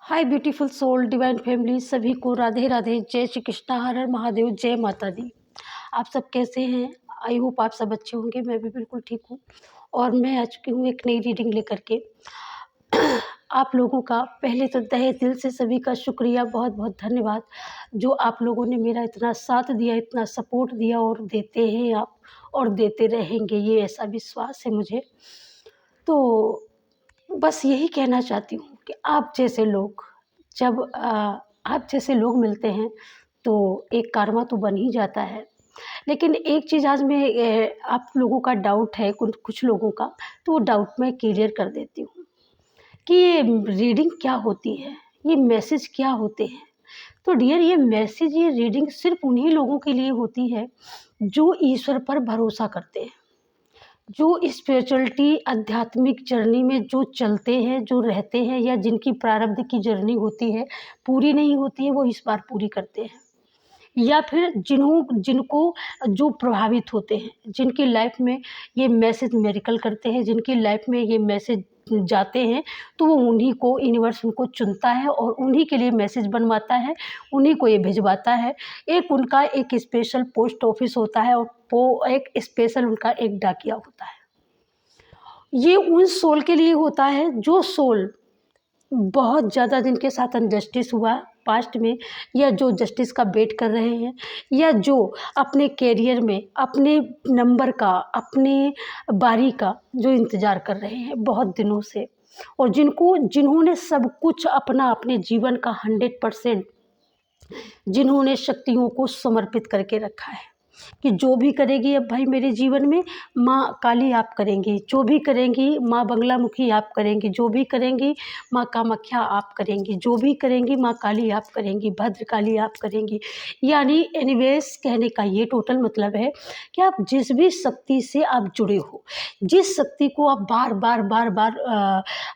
हाय beautiful soul divine family, सभी को राधे राधे, जय श्री कृष्णा, हर हर महादेव, जय माता दी। आप सब कैसे हैं? आई होप आप सब अच्छे होंगे। मैं भी बिल्कुल ठीक हूँ और मैं आ चुकी हूँ एक नई रीडिंग लेकर के। आप लोगों का पहले तो तहे दिल से सभी का शुक्रिया, बहुत बहुत धन्यवाद जो आप लोगों ने मेरा इतना साथ दिया, इतना सपोर्ट दिया और देते हैं आप और देते रहेंगे, ये ऐसा विश्वास है मुझे। तो बस यही कहना चाहती हूँ कि आप जैसे लोग जब आप जैसे लोग मिलते हैं तो एक karma तो बन ही जाता है। लेकिन एक चीज़ आज मैं आप लोगों का डाउट है, कुछ लोगों का, तो वो डाउट मैं क्लियर कर देती हूँ कि ये रीडिंग क्या होती है, ये मैसेज क्या होते हैं। तो डियर, ये मैसेज, ये रीडिंग सिर्फ उन्हीं लोगों के लिए होती है जो ईश्वर पर भरोसा करते हैं, जो स्पिरिचुअलिटी आध्यात्मिक जर्नी में जो चलते हैं, जो रहते हैं, या जिनकी प्रारब्ध की जर्नी होती है, पूरी नहीं होती है, वो इस बार पूरी करते हैं। या फिर जिनको जो प्रभावित होते हैं, जिनकी लाइफ में ये मैसेज मेरेकल करते हैं, जिनकी लाइफ में ये मैसेज जाते हैं, तो वो उन्हीं को यूनिवर्स उनको चुनता है और उन्हीं के लिए मैसेज बनवाता है, उन्हीं को ये भिजवाता है। एक उनका एक स्पेशल पोस्ट ऑफिस होता है और वो एक स्पेशल उनका एक डाकिया होता है। ये उन सोल के लिए होता है जो सोल बहुत ज़्यादा, जिनके साथ अनजस्टिस हुआ पास्ट में, या जो जस्टिस का वेट कर रहे हैं, या जो अपने कैरियर में अपने नंबर का, अपने बारी का जो इंतज़ार कर रहे हैं बहुत दिनों से, और जिन्होंने सब कुछ अपना, अपने जीवन का 100% जिन्होंने शक्तियों को समर्पित करके रखा है कि जो भी करेगी अब भाई मेरे जीवन में माँ काली आप करेंगी, जो भी करेंगी माँ बंगलामुखी आप करेंगी, जो भी करेंगी माँ कामाख्या आप करेंगी, जो भी करेंगी माँ काली आप करेंगी, भद्रकाली आप करेंगी। यानी एनीवेज कहने का ये टोटल मतलब है कि आप जिस भी शक्ति से आप जुड़े हो, जिस शक्ति को आप बार बार बार बार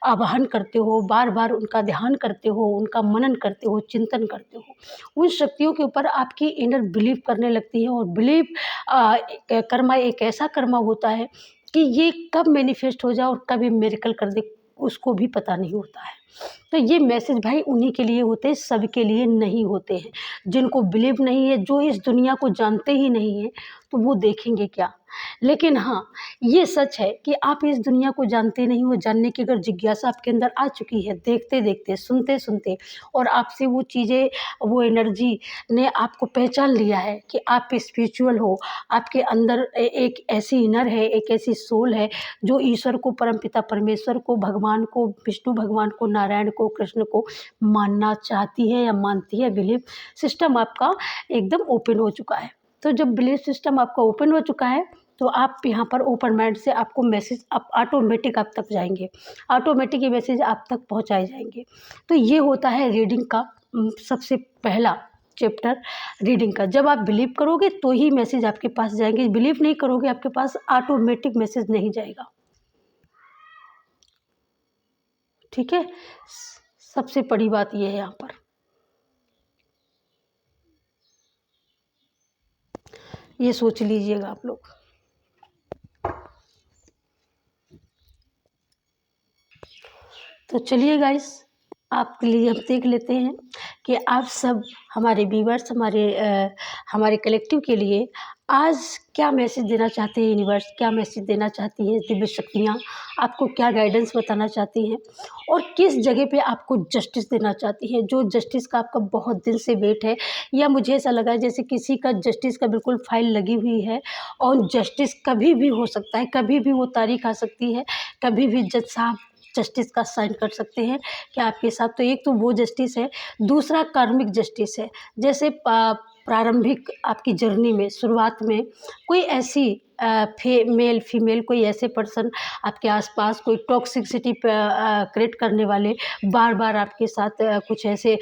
आवाहन करते हो, बार बार उनका ध्यान करते हो, उनका मनन करते हो, चिंतन करते हो, उन शक्तियों के ऊपर आपकी इनर बिलीव करने लगती है। और बिलीव कर्मा एक ऐसा कर्मा होता है कि ये कब मैनिफेस्ट हो जाए और कब ये मिरेकल कर दे, उसको भी पता नहीं होता है। तो ये मैसेज भाई उन्हीं के लिए होते हैं, सबके लिए नहीं होते हैं। जिनको बिलीव नहीं है, जो इस दुनिया को जानते ही नहीं है, तो वो देखेंगे क्या। लेकिन हाँ, ये सच है कि आप इस दुनिया को जानते नहीं हो, जानने की अगर जिज्ञासा आपके अंदर आ चुकी है, देखते देखते, सुनते सुनते, और आपसे वो चीज़ें, वो एनर्जी ने आपको पहचान लिया है कि आप स्पिरिचुअल हो, आपके अंदर एक ऐसी इनर है, एक ऐसी सोल है जो ईश्वर को, परमपिता परमेश्वर को, भगवान को, विष्णु भगवान को, नारायण को, कृष्ण को मानना चाहती है या मानती है। बिलीफ सिस्टम आपका एकदम ओपन हो चुका है। तो जब बिलीफ सिस्टम आपका ओपन हो चुका है तो आप यहाँ पर ओपन माइंड से आपको मैसेज आप ऑटोमेटिक आप तक जाएंगे, ऑटोमेटिक ये मैसेज आप तक पहुँचाए जाएंगे। तो ये होता है रीडिंग का सबसे पहला चैप्टर, रीडिंग का। जब आप बिलीव करोगे तो ही मैसेज आपके पास जाएंगे, बिलीव नहीं करोगे आपके पास ऑटोमेटिक मैसेज नहीं जाएगा। ठीक है, सबसे बड़ी बात ये है यहाँ पर। ये सोच लीजिएगा आप लोग। तो चलिए गाइस, आपके लिए हम देख लेते हैं कि आप सब हमारे व्यूवर्स, हमारे कलेक्टिव के लिए आज क्या मैसेज देना चाहते हैं यूनिवर्स, क्या मैसेज देना चाहती है दिव्य शक्तियाँ, आपको क्या गाइडेंस बताना चाहती हैं, और किस जगह पे आपको जस्टिस देना चाहती है, जो जस्टिस का आपका बहुत दिन से वेट है। या मुझे ऐसा लगा है जैसे किसी का जस्टिस का बिल्कुल फाइल लगी हुई है और जस्टिस कभी भी हो सकता है, कभी भी वो तारीख आ सकती है, कभी भी जज साहब जस्टिस का साइन कर सकते हैं कि आपके साथ। तो एक तो वो जस्टिस है, दूसरा कार्मिक जस्टिस है। जैसे प्रारंभिक आपकी जर्नी में, शुरुआत में कोई ऐसी मेल फीमेल, कोई ऐसे पर्सन आपके आसपास, कोई टॉक्सिसिटी क्रिएट करने वाले, बार बार आपके साथ कुछ ऐसे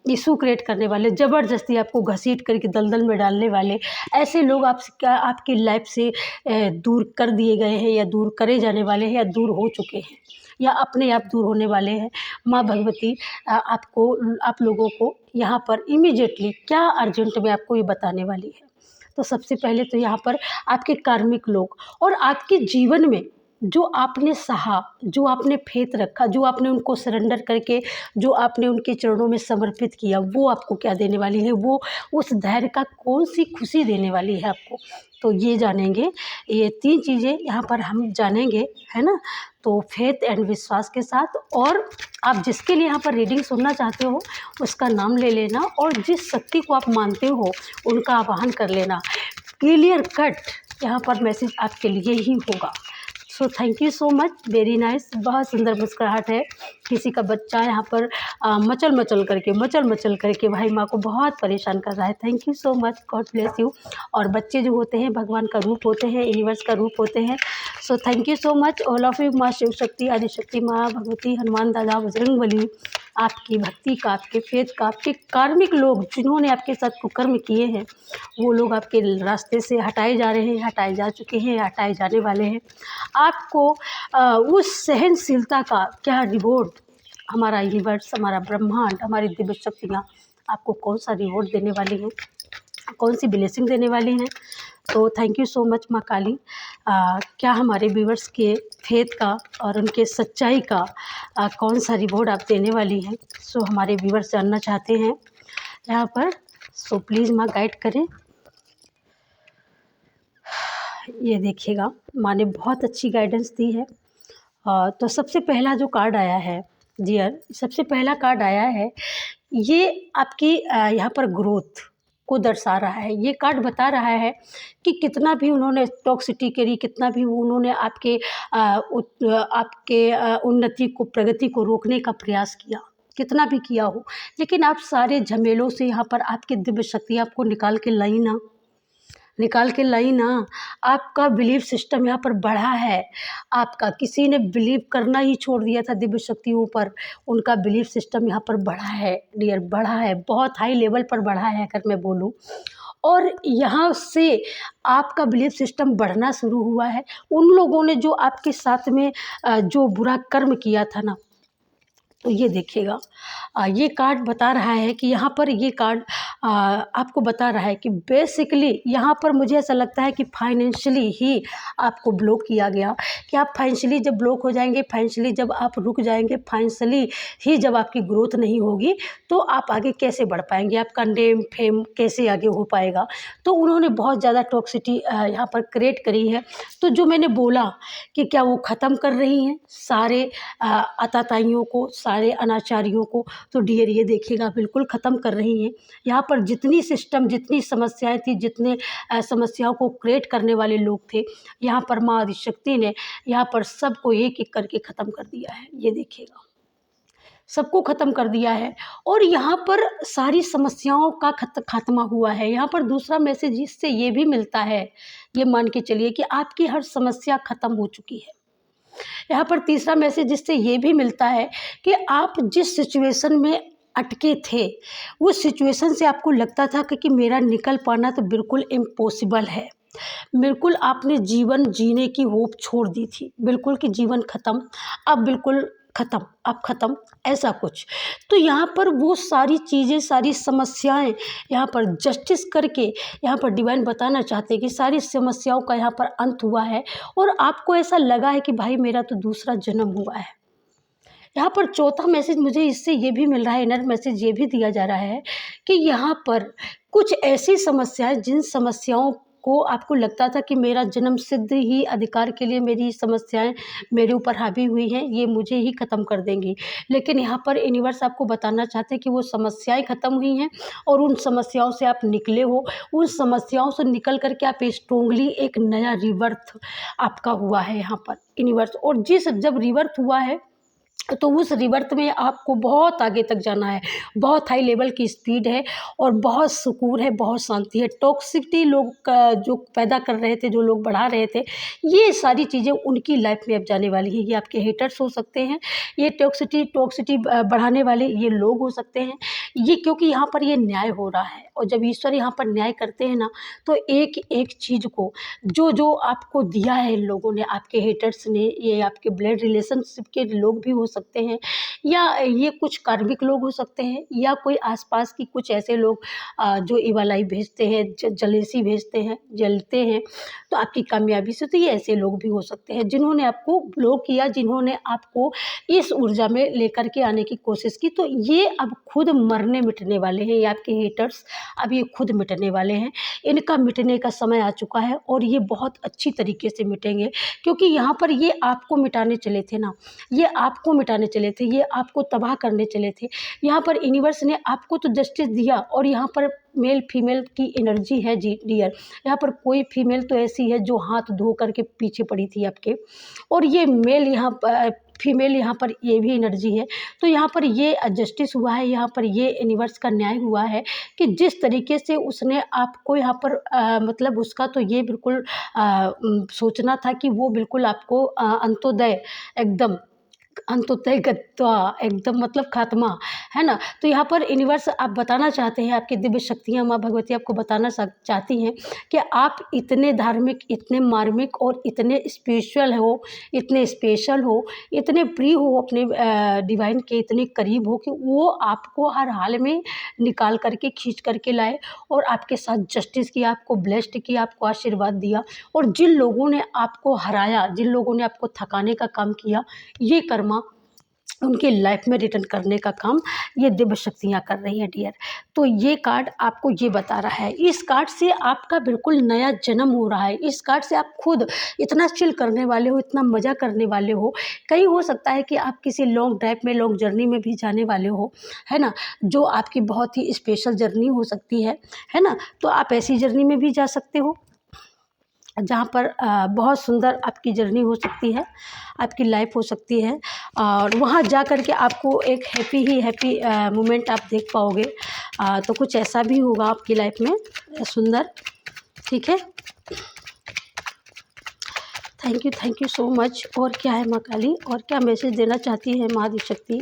इशू क्रिएट करने वाले, ज़बरदस्ती आपको घसीट करके दलदल में डालने वाले, ऐसे लोग आपकी लाइफ से दूर कर दिए गए हैं, या दूर करे जाने वाले हैं, या दूर हो चुके हैं, या अपने आप दूर होने वाले हैं। माँ भगवती आप लोगों को यहाँ पर इमीडिएटली क्या अर्जेंट में आपको ये बताने वाली है। तो सबसे पहले तो यहाँ पर आपके कार्मिक लोग, और आपके जीवन में जो आपने सहा, जो आपने फेथ रखा, जो आपने उनको सरेंडर करके, जो आपने उनके चरणों में समर्पित किया, वो आपको क्या देने वाली है, वो उस धैर्य का कौन सी खुशी देने वाली है आपको। तो ये जानेंगे, ये 3 चीज़ें यहाँ पर हम जानेंगे, है ना। तो फेथ एंड विश्वास के साथ, और आप जिसके लिए यहाँ पर रीडिंग सुनना चाहते हो उसका नाम ले लेना, और जिस शक्ति को आप मानते हो उनका आवाहन कर लेना। क्लियर कट यहाँ पर मैसेज आपके लिए ही होगा। So thank you so much, very nice. बहुत सुंदर मुस्कुराहट है। किसी का बच्चा यहाँ पर मचल मचल करके भाई माँ को बहुत परेशान कर रहा है। Thank you so much, God bless you. और बच्चे जो होते हैं भगवान का रूप होते हैं, यूनिवर्स का रूप होते हैं। So thank you so much all of you. माँ शिव शक्ति, आदिशक्ति, माँ भगवती, हनुमान दादा, बजरंगबली, आपकी भक्ति का, आपके फेथ का, आपके कार्मिक लोग जिन्होंने आपके साथ कुकर्म किए हैं, वो लोग आपके रास्ते से हटाए जा रहे हैं, हटाए जा चुके हैं, हटाए जाने वाले हैं। आपको उस सहनशीलता का क्या रिवॉर्ड हमारा यूनिवर्स, हमारा ब्रह्मांड, हमारी दिव्य शक्तियाँ आपको कौन सा रिवॉर्ड देने वाली हैं, कौन सी ब्लेसिंग देने वाली हैं। तो थैंक यू सो मच माँ काली। क्या हमारे व्यूवर्स के फेथ का और उनके सच्चाई का कौन सा रिवॉर्ड आप देने वाली हैं। सो हमारे व्यूवर्स जानना चाहते हैं यहाँ पर। सो प्लीज़ माँ गाइड करें। ये देखिएगा, माँ ने बहुत अच्छी गाइडेंस दी है। तो सबसे पहला जो कार्ड आया है डियर, सबसे पहला कार्ड आया है, ये आपकी यहाँ पर ग्रोथ को दर्शा रहा है। ये कार्ड बता रहा है कि कितना भी उन्होंने टॉक्सिटी करी, कितना भी उन्होंने आपके उन्नति को, प्रगति को रोकने का प्रयास किया, कितना भी किया हो, लेकिन आप सारे झमेलों से यहाँ पर आपकी दिव्य शक्ति आपको निकाल के लाई ना। आपका बिलीफ सिस्टम यहाँ पर बढ़ा है। आपका किसी ने बिलीव करना ही छोड़ दिया था दिव्य शक्तियों पर, उनका बिलीफ सिस्टम यहाँ पर बढ़ा है डियर, बढ़ा है, बहुत हाई लेवल पर बढ़ा है अगर मैं बोलूँ। और यहाँ से आपका बिलीफ सिस्टम बढ़ना शुरू हुआ है। उन लोगों ने जो आपके साथ में जो बुरा कर्म किया था ना, तो ये देखिएगा, ये कार्ड बता रहा है कि यहाँ पर ये कार्ड आपको बता रहा है कि बेसिकली यहाँ पर मुझे ऐसा लगता है कि फाइनेंशियली ही आपको ब्लॉक किया गया। कि आप फाइनेंशियली जब ब्लॉक हो जाएंगे, फाइनेंशियली जब आप रुक जाएंगे, फाइनेंशियली ही जब आपकी ग्रोथ नहीं होगी, तो आप आगे कैसे बढ़ पाएंगे, आपका नेम फेम कैसे आगे हो पाएगा। तो उन्होंने बहुत ज़्यादा टॉक्सिटी यहाँ पर क्रिएट करी है। तो जो मैंने बोला कि क्या वो ख़त्म कर रही हैं सारे आताताइयों को, सारे अनाचारियों को, तो डियर ये देखिएगा बिल्कुल ख़त्म कर रही हैं। यहाँ पर जितनी सिस्टम, जितनी समस्याएं थी, जितने समस्याओं को क्रिएट करने वाले लोग थे, यहाँ पर माँ आदिशक्ति ने यहाँ पर सबको एक एक करके ख़त्म कर दिया है। ये देखिएगा, सबको ख़त्म कर दिया है। और यहाँ पर सारी समस्याओं का खात्मा हुआ है। यहाँ पर दूसरा मैसेज इससे ये भी मिलता है, ये मान के चलिए कि आपकी हर समस्या ख़त्म हो चुकी है। यहाँ पर तीसरा मैसेज जिससे ये भी मिलता है कि आप जिस सिचुएशन में अटके थे, उस सिचुएशन से आपको लगता था कि मेरा निकल पाना तो बिल्कुल इम्पॉसिबल है, बिल्कुल आपने जीवन जीने की होप छोड़ दी थी, बिल्कुल कि जीवन ख़त्म, अब बिल्कुल ख़त्म, अब ख़त्म, ऐसा कुछ। तो यहाँ पर वो सारी चीज़ें, सारी समस्याएं यहाँ पर जस्टिस करके यहाँ पर डिवाइन बताना चाहते हैं कि सारी समस्याओं का यहाँ पर अंत हुआ है। और आपको ऐसा लगा है कि भाई मेरा तो दूसरा जन्म हुआ है। यहाँ पर चौथा मैसेज मुझे इससे ये भी मिल रहा है, इनर मैसेज ये भी दिया जा रहा है कि यहाँ पर कुछ ऐसी समस्याएं, जिन समस्याओं को आपको लगता था कि मेरा जन्म सिद्ध ही अधिकार के लिए मेरी समस्याएं मेरे ऊपर हावी हुई हैं, ये मुझे ही ख़त्म कर देंगी, लेकिन यहाँ पर यूनिवर्स आपको बताना चाहते हैं कि वो समस्याएं ख़त्म हुई हैं और उन समस्याओं से आप निकले हो। उन समस्याओं से निकल करके आप स्ट्रोंगली एक नया रिवर्थ आपका हुआ है यहाँ पर यूनिवर्स। और जब रिवर्थ हुआ है तो उस रिवर्थ में आपको बहुत आगे तक जाना है, बहुत हाई लेवल की स्पीड है और बहुत सुकून है, बहुत शांति है। टॉक्सिसिटी लोग जो पैदा कर रहे थे, जो लोग बढ़ा रहे थे, ये सारी चीज़ें उनकी लाइफ में अब जाने वाली हैं। ये आपके हेटर्स हो सकते हैं, ये टॉक्सिसिटी बढ़ाने वाले ये लोग हो सकते हैं, ये क्योंकि यहाँ पर ये न्याय हो रहा है, और जब ईश्वर यहाँ पर न्याय करते हैं ना, तो एक एक चीज़ को जो जो आपको दिया है इन लोगों ने, आपके हेटर्स ने, ये आपके ब्लड रिलेशनशिप के लोग भी हो सकते हैं, या ये कुछ कार्मिक लोग हो सकते हैं, या कोई आसपास की कुछ ऐसे लोग जो ईवालाई भेजते हैं, जलेसी भेजते हैं, जलते हैं तो आपकी कामयाबी से, तो ये ऐसे लोग भी हो सकते हैं जिन्होंने आपको ब्लॉक किया, जिन्होंने आपको इस ऊर्जा में लेकर के आने की कोशिश की। तो ये अब खुद मरने मिटने वाले हैं, ये आपके हेटर्स अब ये खुद मिटने वाले हैं। इनका मिटने का समय आ चुका है, और ये बहुत अच्छी तरीके से मिटेंगे, क्योंकि यहाँ पर ये आपको मिटाने चले थे ना, ये आपको मिटाने चले थे, ये आपको तबाह करने चले थे। यहाँ पर यूनिवर्स ने आपको तो जस्टिस दिया, और यहाँ पर मेल फीमेल की एनर्जी है जी डियर। यहाँ पर कोई फीमेल तो ऐसी है जो हाथ धो करके पीछे पड़ी थी आपके, और ये मेल यहाँ पर फीमेल, यहाँ पर ये भी एनर्जी है। तो यहाँ पर ये जस्टिस हुआ है, यहाँ पर ये यूनिवर्स का न्याय हुआ है कि जिस तरीके से उसने आपको यहाँ पर मतलब उसका तो ये बिल्कुल सोचना था कि वो बिल्कुल आपको अंत्योदय एकदम अंतोतय गत्वा एकदम मतलब खात्मा, है ना। तो यहाँ पर यूनिवर्स आप बताना चाहते हैं, आपकी दिव्य शक्तियाँ माँ भगवती आपको बताना चाहती हैं कि आप इतने धार्मिक, इतने मार्मिक और इतने स्पिरिचुअल हो, इतने स्पेशल हो, इतने प्रिय हो अपने डिवाइन के, इतने करीब हो कि वो आपको हर हाल में निकाल करके खींच करके लाए, और आपके साथ जस्टिस किया, आपको ब्लेस्ड किया, आपको आशीर्वाद दिया। और जिन लोगों ने आपको हराया, जिन लोगों ने आपको थकाने का काम किया, ये कर्मा उनके लाइफ में रिटर्न करने का काम ये दिव्य शक्तियाँ कर रही हैं डियर। तो ये कार्ड आपको ये बता रहा है, इस कार्ड से आपका बिल्कुल नया जन्म हो रहा है। इस कार्ड से आप खुद इतना चिल करने वाले हो, इतना मज़ा करने वाले हो। कहीं हो सकता है कि आप किसी लॉन्ग ड्राइव में, लॉन्ग जर्नी में भी जाने वाले हो, है ना, जो आपकी बहुत ही स्पेशल जर्नी हो सकती है ना। तो आप ऐसी जर्नी में भी जा सकते हो जहाँ पर बहुत सुंदर आपकी जर्नी हो सकती है, आपकी लाइफ हो सकती है, और वहाँ जा कर के आपको एक हैप्पी मोमेंट आप देख पाओगे। तो कुछ ऐसा भी होगा आपकी लाइफ में सुंदर, ठीक है। Thank you so much. और क्या है माँ काली, और क्या मैसेज देना चाहती है माँ आदिशक्ति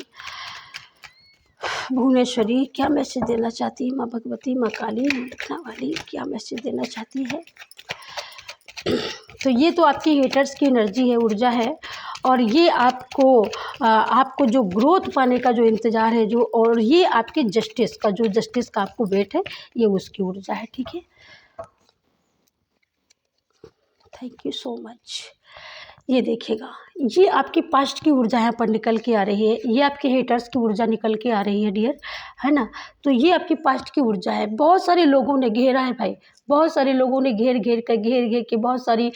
भुवनेश्वरी, क्या मैसेज देना चाहती है माँ भगवती, माँ काली लखना वाली, क्या मैसेज देना चाहती है। तो ये तो आपकी हेटर्स की एनर्जी है, ऊर्जा है, और ये आपको जो ग्रोथ पाने का जो इंतज़ार है, जो, और ये आपके जस्टिस का आपको वेट है, ये उसकी ऊर्जा है, ठीक है। Thank you so much. ये देखिएगा, ये आपके पास्ट की ऊर्जा यहाँ पर निकल के आ रही है, ये आपके हेटर्स की ऊर्जा निकल के आ रही है डियर, है ना। तो ये आपकी पास्ट की ऊर्जा है। बहुत सारे लोगों ने घेरा है भाई, बहुत सारे लोगों ने घेर के बहुत सारी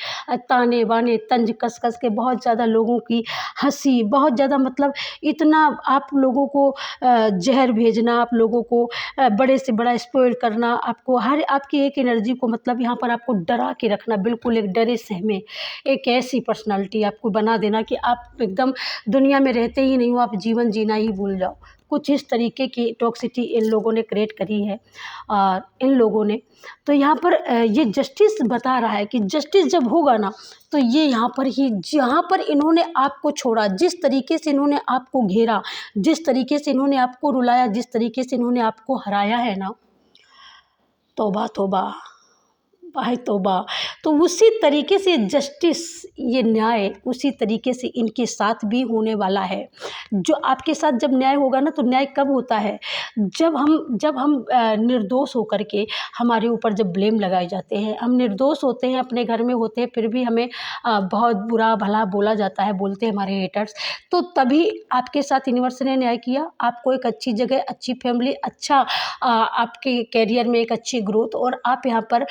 ताने बाने, तंज कस के, बहुत ज़्यादा लोगों की हंसी, बहुत ज़्यादा मतलब इतना आप लोगों को जहर भेजना, आप लोगों को बड़े से बड़ा स्पॉइल करना, आपको हर आपकी एक एनर्जी को मतलब यहाँ पर आपको डरा के रखना, बिल्कुल एक डरे सहमे एक ऐसी पर्सनालिटी आपको बना देना कि आप एकदम दुनिया में रहते ही नहीं हो, आप जीवन जीना ही भूल जाओ। कुछ इस तरीके की टॉक्सिटी इन लोगों ने क्रिएट करी है, इन लोगों ने। तो यहाँ पर ये जस्टिस बता रहा है कि जस्टिस जब होगा ना, तो ये यहाँ पर ही, जहाँ पर इन्होंने आपको छोड़ा, जिस तरीके से इन्होंने आपको घेरा, जिस तरीके से इन्होंने आपको रुलाया, जिस तरीके से इन्होंने आपको हराया है ना, तौबा तौबा भाई तौबा। तो उसी तरीके से जस्टिस, ये न्याय उसी तरीके से इनके साथ भी होने वाला है। जो आपके साथ जब न्याय होगा ना, तो न्याय कब होता है, जब हम निर्दोष होकर के हमारे ऊपर जब ब्लेम लगाए जाते हैं, हम निर्दोष होते हैं, अपने घर में होते हैं, फिर भी हमें बहुत बुरा भला बोला जाता है, बोलते हैं हमारे हेटर्स। तो तभी आपके साथ यूनिवर्स ने न्याय किया, आपको एक अच्छी जगह, अच्छी फैमिली, अच्छा आपके कैरियर में एक अच्छी ग्रोथ, और आप यहाँ पर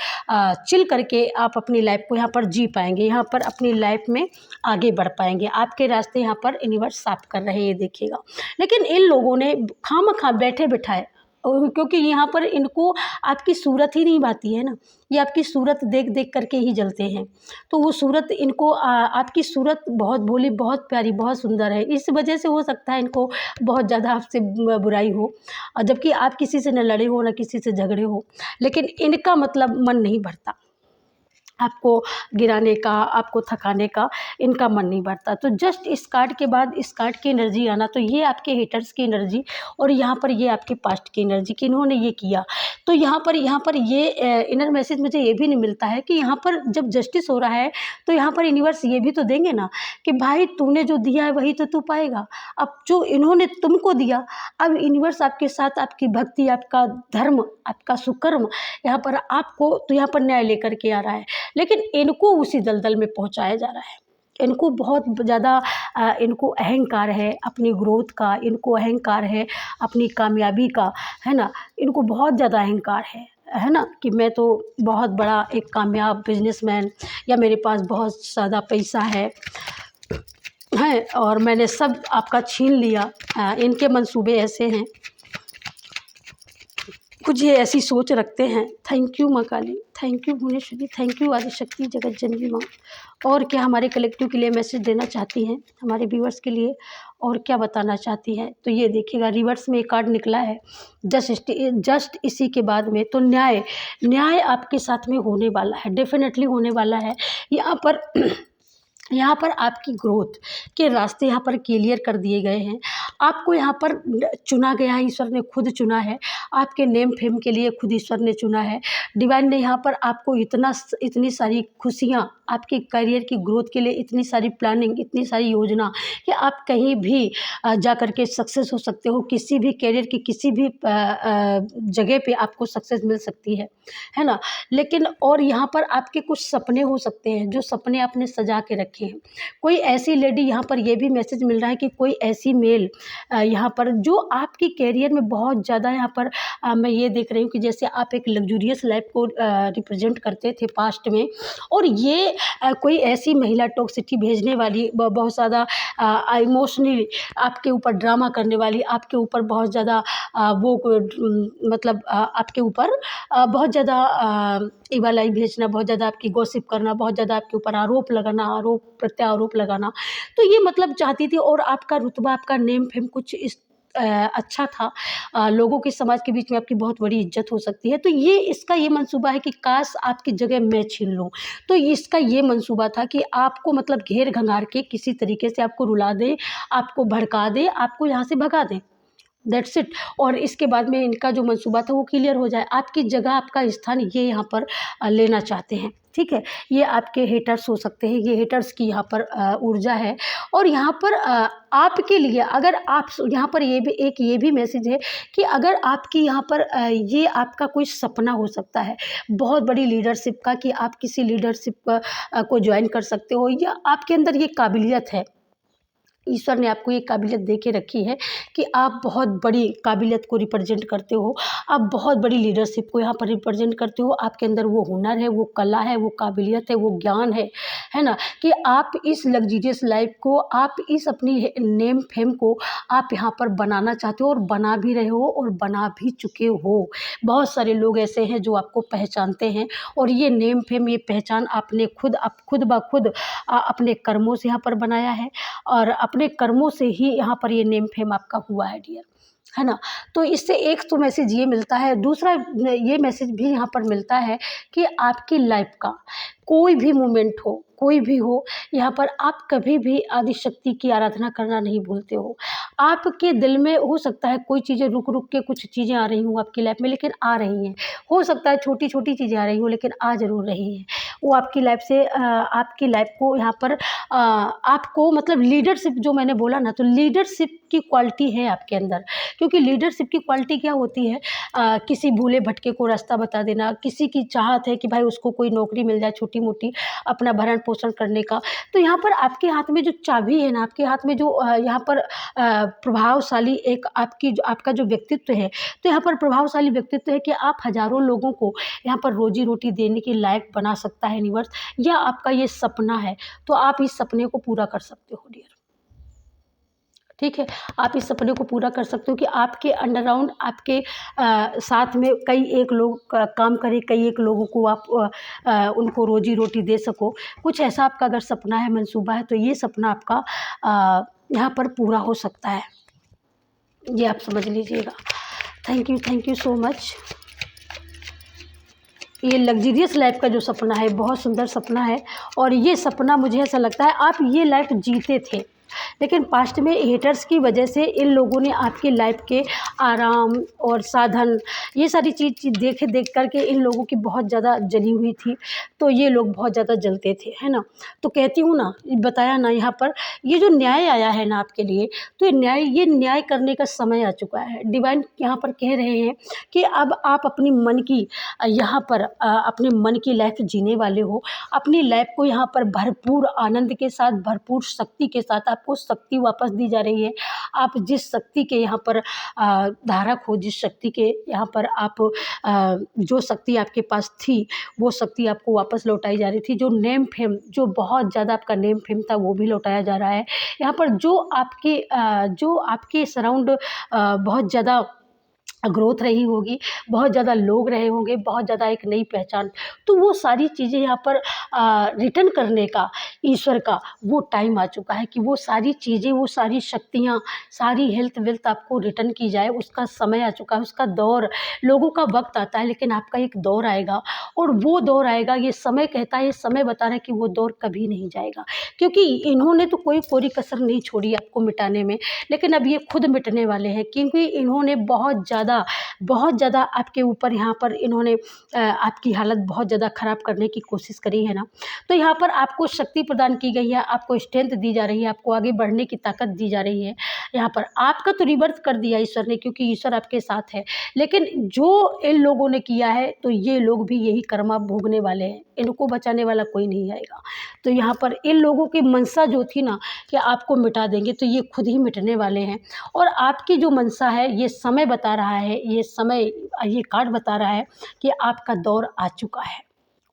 चिल करके आप अपनी लाइफ को यहाँ पर जी पाएंगे, यहाँ पर अपनी लाइफ में आगे बढ़ पाएंगे। आपके रास्ते यहाँ पर यूनिवर्स साफ कर रहे हैं, ये देखिएगा। लेकिन इन लोगों ने खामखा बैठे बिठाए, क्योंकि यहाँ पर इनको आपकी सूरत ही नहीं भाती है ना, ये आपकी सूरत देख देख करके ही जलते हैं। तो वो सूरत इनको आपकी सूरत बहुत भोली, बहुत प्यारी, बहुत सुंदर है, इस वजह से हो सकता है इनको बहुत ज़्यादा आपसे बुराई हो, और जबकि आप किसी से न लड़े हो, न किसी से झगड़े हो, लेकिन इनका मतलब मन नहीं भरता। आपको गिराने का, आपको थकाने का इनका मन नहीं बढ़ता। तो जस्ट इस कार्ड के बाद इस कार्ड की एनर्जी आना, तो ये आपके हेटर्स की एनर्जी और यहाँ पर ये आपके पास्ट की एनर्जी कि इन्होंने ये किया। तो यहाँ पर ये इनर मैसेज मुझे ये भी नहीं मिलता है कि यहाँ पर जब जस्टिस हो रहा है तो यहाँ पर यूनिवर्स ये भी तो देंगे ना कि भाई तूने जो दिया है वही तो तू पाएगा। अब जो इन्होंने तुमको दिया, अब यूनिवर्स आपके साथ आपकी भक्ति, आपका धर्म, आपका सुकर्म यहाँ पर आपको तो यहाँ पर न्याय लेकर के आ रहा है। लेकिन इनको उसी दलदल में पहुंचाया जा रहा है। इनको बहुत ज़्यादा इनको अहंकार है अपनी ग्रोथ का, इनको अहंकार है अपनी कामयाबी का, है ना। इनको बहुत ज़्यादा अहंकार है ना, कि मैं तो बहुत बड़ा एक कामयाब बिजनेसमैन, या मेरे पास बहुत ज़्यादा पैसा है और मैंने सब आपका छीन लिया। इनके मंसूबे ऐसे हैं, कुछ ये ऐसी सोच रखते हैं। थैंक यू माँ Kali, thank you Bhuvaneshwari, thank you Adishakti जगत जननी माँ। और क्या हमारे कलेक्टिव के लिए मैसेज देना चाहती हैं, हमारे व्यूअर्स के लिए और क्या बताना चाहती हैं? तो ये देखिएगा रिवर्स में एक कार्ड निकला है जस्ट इसी के बाद में, तो न्याय आपके साथ में होने वाला है, डेफिनेटली होने वाला है। यहाँ पर आपकी ग्रोथ के रास्ते यहाँ पर क्लियर कर दिए गए हैं। आपको यहाँ पर चुना गया है, ईश्वर ने खुद चुना है, आपके नेम फेम के लिए खुद ईश्वर ने चुना है। डिवाइन ने यहाँ पर आपको इतनी सारी खुशियाँ, आपके करियर की ग्रोथ के लिए इतनी सारी प्लानिंग, इतनी सारी योजना कि आप कहीं भी जा कर के सक्सेस हो सकते हो। किसी भी करियर की किसी भी जगह पे आपको सक्सेस मिल सकती है ना। लेकिन और यहाँ पर आपके कुछ सपने हो सकते हैं, जो सपने आपने सजा के रखे हैं। कोई ऐसी लेडी, यहाँ पर ये भी मैसेज मिल रहा है कि कोई ऐसी मेल यहाँ पर जो आपकी करियर में बहुत ज़्यादा यहाँ पर मैं ये देख रही हूँ कि जैसे आप एक लग्जूरियस लाइफ को रिप्रेजेंट करते थे पास्ट में, और ये कोई ऐसी महिला टॉक्सिटी भेजने वाली, बहुत ज़्यादा इमोशनली आपके ऊपर ड्रामा करने वाली, आपके ऊपर बहुत ज़्यादा मतलब आपके ऊपर बहुत ज़्यादा ईवल आई भेजना, बहुत ज़्यादा आपकी गॉसिप करना, बहुत ज़्यादा आपके ऊपर आरोप लगाना, आरोप प्रत्यारोप लगाना। तो ये मतलब चाहती थी, और आपका रुतबा, आपका नेम फेम कुछ इस अच्छा था, लोगों के समाज के बीच में आपकी बहुत बड़ी इज्जत हो सकती है। तो ये इसका ये मंसूबा है कि काश आपकी जगह मैं छीन लूँ। तो इसका ये मंसूबा था कि आपको मतलब घेर घंगार के किसी तरीके से आपको रुला दे, आपको भड़का दे, आपको यहाँ से भगा दे, दैट्स इट। और इसके बाद में इनका जो मंसूबा था वो क्लियर हो जाए, आपकी जगह, आपका स्थान ये यहाँ पर लेना चाहते हैं, ठीक है। ये आपके हेटर्स हो सकते हैं, ये हेटर्स की यहाँ पर ऊर्जा है। और यहाँ पर आपके लिए अगर आप यहाँ पर ये भी मैसेज है कि अगर आपकी यहाँ पर ये आपका कोई सपना हो सकता है बहुत बड़ी लीडरशिप का, कि आप किसी लीडरशिप को ज्वाइन कर सकते हो, या आपके अंदर ये काबिलियत है, ईश्वर ने आपको ये काबिलियत दे के रखी है कि आप बहुत बड़ी काबिलियत को रिप्रेजेंट करते हो, आप बहुत बड़ी लीडरशिप को यहाँ पर रिप्रेजेंट करते हो। आपके अंदर वो हुनर है, वो कला है, वो काबिलियत है, वो ज्ञान है ना, कि आप इस लग्जरियस लाइफ को, आप इस अपनी नेम फेम को आप यहाँ पर बनाना चाहते हो, और बना भी रहे हो और बना भी चुके हो। बहुत सारे लोग ऐसे हैं जो आपको पहचानते हैं, और ये नेम फेम, ये पहचान आपने खुद ब खुद अपने कर्मों से यहाँ पर बनाया है, और अपने कर्मों से ही यहाँ पर ये नेम फेम आपका हुआ है डियर, है ना। तो इससे एक तो मैसेज ये मिलता है, दूसरा ये मैसेज भी यहाँ पर मिलता है कि आपकी लाइफ का कोई भी मोमेंट हो, कोई भी हो, यहाँ पर आप कभी भी आदिशक्ति की आराधना करना नहीं भूलते हो। आपके दिल में हो सकता है कोई चीज़ें रुक के कुछ चीज़ें आ रही हों आपकी लाइफ में, लेकिन आ रही हैं। हो सकता है छोटी छोटी चीज़ें आ रही हों, लेकिन आ ज़रूर रही हैं। वो आपकी लाइफ से आपकी लाइफ को यहाँ पर आपको मतलब लीडरशिप, जो मैंने बोला ना, तो लीडरशिप की क्वालिटी है आपके अंदर। क्योंकि लीडरशिप की क्वालिटी क्या होती है, किसी भूले भटके को रास्ता बता देना, किसी की चाहत है कि भाई उसको कोई नौकरी मिल जाए छोटी मोटी अपना भरण पोषण करने का। तो यहाँ पर आपके हाथ में जो चाबी है ना, आपके हाथ में जो यहाँ पर प्रभावशाली एक आपका जो व्यक्तित्व है, तो यहाँ पर प्रभावशाली व्यक्तित्व है कि आप हज़ारों लोगों को यहाँ पर रोजी रोटी देने के लायक बना सकता है यूनिवर्स, या आपका ये सपना है तो आप इस सपने को पूरा कर सकते हो डियर, ठीक है। आप इस सपने को पूरा कर सकते हो कि आपके अंडरग्राउंड, आपके साथ में कई एक लोग काम करें, कई एक लोगों को आप उनको रोजी रोटी दे सको। कुछ ऐसा आपका अगर सपना है, मंसूबा है, तो ये सपना आपका यहाँ पर पूरा हो सकता है, ये आप समझ लीजिएगा। Thank you so much. ये लग्ज़रियस लाइफ़ का जो सपना है, बहुत सुंदर सपना है और ये सपना मुझे ऐसा लगता है आप ये लाइफ़ जीते थे। लेकिन पास्ट में हेटर्स की वजह से इन लोगों ने आपकी लाइफ़ के आराम और साधन, ये सारी चीज़ देख कर के इन लोगों की बहुत ज़्यादा जली हुई थी, तो ये लोग बहुत ज़्यादा जलते थे, है ना? तो कहती हूँ ना, बताया ना यहाँ पर, ये जो न्याय आया है ना आपके लिए, तो ये न्याय करने का समय आ चुका है। डिवाइन यहाँ पर कह रहे हैं कि अब आप अपनी मन की यहाँ पर अपने मन की लाइफ़ जीने वाले हो। अपनी लाइफ़ को यहाँ पर भरपूर आनंद के साथ, भरपूर शक्ति के साथ आपको शक्ति वापस दी जा रही है। आप जिस शक्ति के यहाँ पर धारक हो, जिस शक्ति के यहाँ पर आप जो शक्ति आपके पास थी, वो शक्ति आपको वापस लौटाई जा रही थी। जो नेम फेम, जो बहुत ज़्यादा आपका नेम फेम था, वो भी लौटाया जा रहा है। यहाँ पर जो आपके सराउंड बहुत ज़्यादा ग्रोथ रही होगी, बहुत ज़्यादा लोग रहे होंगे, बहुत ज़्यादा एक नई पहचान, तो वो सारी चीज़ें यहाँ पर रिटर्न करने का ईश्वर का वो टाइम आ चुका है कि वो सारी चीज़ें, वो सारी शक्तियाँ, सारी हेल्थ वेल्थ आपको रिटर्न की जाए। उसका समय आ चुका है, उसका दौर, लोगों का वक्त आता है लेकिन आपका एक दौर आएगा और वो दौर आएगा। ये समय कहता है, ये समय बता रहा है कि वो दौर कभी नहीं जाएगा, क्योंकि इन्होंने तो कोई कोरी कसर नहीं छोड़ी आपको मिटाने में, लेकिन अब ये खुद मिटने वाले हैं, क्योंकि इन्होंने बहुत ज़्यादा आपके ऊपर यहाँ पर इन्होंने आपकी हालत बहुत ज़्यादा ख़राब करने की कोशिश करी है ना। तो यहाँ पर आपको शक्ति प्रदान की गई है, आपको स्ट्रेंथ दी जा रही है, आपको आगे बढ़ने की ताकत दी जा रही है। यहाँ पर आपका तो रिबर्थ कर दिया ईश्वर ने, क्योंकि ईश्वर आपके साथ है। लेकिन जो इन लोगों ने किया है, तो ये लोग भी यही कर्मा भोगने वाले हैं, इनको बचाने वाला कोई नहीं आएगा। तो यहाँ पर इन लोगों की मनसा जो थी ना कि आपको मिटा देंगे, तो ये खुद ही मिटने वाले हैं। और आपकी जो मनसा है, ये समय बता रहा है, ये कार्ड बता रहा है कि आपका दौर आ चुका है।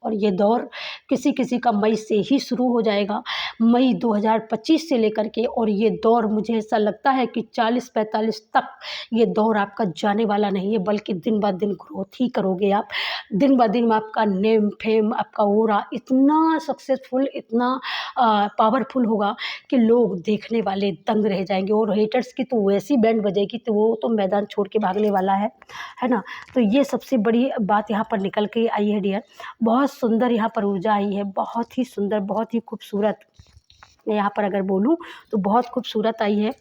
और ये दौर किसी का मई से ही शुरू हो जाएगा, मई 2025 से लेकर के। और ये दौर मुझे ऐसा लगता है कि 40-45 तक ये दौर आपका जाने वाला नहीं है, बल्कि दिन ब दिन ग्रोथ ही करोगे आप। दिन ब दिन आपका नेम फेम, आपका ऑरा इतना सक्सेसफुल, इतना पावरफुल होगा कि लोग देखने वाले दंग रह जाएंगे। और हेटर्स की तो वैसी बैंड बजेगी तो वो तो मैदान छोड़ के भागने वाला है ना। तो ये सबसे बड़ी बात यहाँ पर निकल के आई है डियर। बहुत सुंदर यहाँ पर ऊर्जा आई है, बहुत ही सुंदर, बहुत ही खूबसूरत। मैं यहाँ पर अगर बोलूँ तो बहुत खूबसूरत आई है।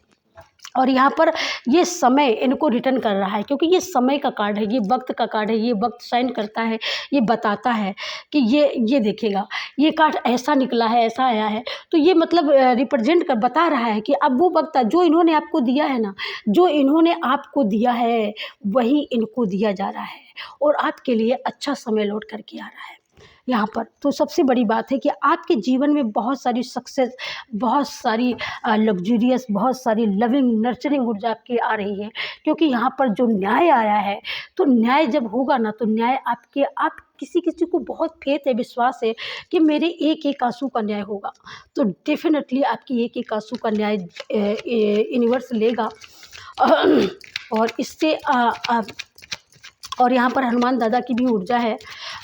और यहाँ पर ये समय इनको रिटर्न कर रहा है, क्योंकि ये समय का कार्ड है, ये वक्त का कार्ड है। ये वक्त साइन करता है, ये बताता है कि ये देखिएगा, ये कार्ड ऐसा निकला है, ऐसा आया है। तो ये मतलब रिप्रेजेंट कर बता रहा है कि अब वो वक्त जो इन्होंने आपको दिया है ना, जो इन्होंने आपको दिया है, वही इनको दिया जा रहा है और आपके लिए अच्छा समय लौट करके आ रहा है यहाँ पर। तो सबसे बड़ी बात है कि आपके जीवन में बहुत सारी सक्सेस, बहुत सारी लग्जरियस, बहुत सारी लविंग नर्चरिंग ऊर्जा आपकी आ रही है, क्योंकि यहाँ पर जो न्याय आया है, तो न्याय जब होगा ना, तो न्याय आप किसी को बहुत फेथ है, विश्वास है कि मेरे एक एक आंसू का न्याय होगा, तो डेफिनेटली आपकी एक एक आंसू का न्याय यूनिवर्स लेगा। और इससे और यहाँ पर हनुमान दादा की भी ऊर्जा है।